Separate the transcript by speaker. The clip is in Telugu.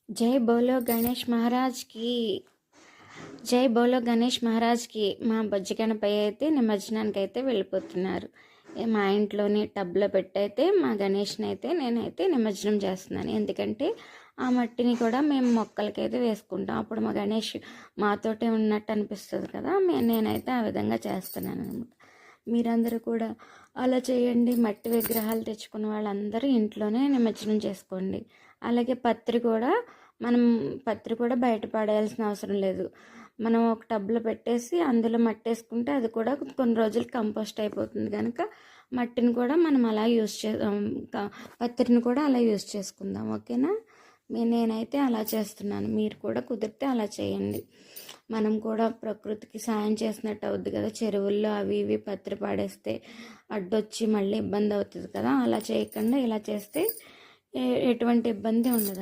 Speaker 1: జై బోలో గణేష్ మహారాజ్కి జై బోలో గణేష్ మహారాజ్కి. మా బొజ్జ గణపై అయితే నిమజ్జనానికి అయితే వెళ్ళిపోతున్నారు. మా ఇంట్లోని టబ్లో పెట్టయితే మా గణేష్ని అయితే నేనైతే నిమజ్జనం చేస్తున్నాను. ఎందుకంటే ఆ మట్టిని కూడా మేము మొక్కలకైతే వేసుకుంటాం. అప్పుడు మా గణేష్ మాతోటే ఉన్నట్టు అనిపిస్తుంది కదా, నేనైతే ఆ విధంగా చేస్తున్నాను అనమాట. మీరందరూ కూడా అలా చేయండి. మట్టి విగ్రహాలు తెచ్చుకున్న వాళ్ళందరూ ఇంట్లోనే నిమజ్జనం చేసుకోండి. అలాగే పత్రి కూడా బయట పడేయాల్సిన అవసరం లేదు. మనం ఒక టబ్లో పెట్టేసి అందులో మట్టి వేసుకుంటే అది కూడా కొన్ని రోజులు కంపోస్ట్ అయిపోతుంది కనుక మట్టిని కూడా మనం అలా పత్రిని కూడా అలా యూజ్ చేసుకుందాం. ఓకేనా? నేనైతే అలా చేస్తున్నాను. మీరు కూడా కుదిరితే అలా చేయండి. మనం కూడా ప్రకృతికి సాయం చేసినట్టు అవుద్ది కదా. చెరువుల్లో అవి ఇవి పత్రి పాడేస్తే అడ్డొచ్చి మళ్ళీ ఇబ్బంది అవుతుంది కదా. అలా చేయకుండా ఇలా చేస్తే ఎటువంటి ఇబ్బంది ఉండదు.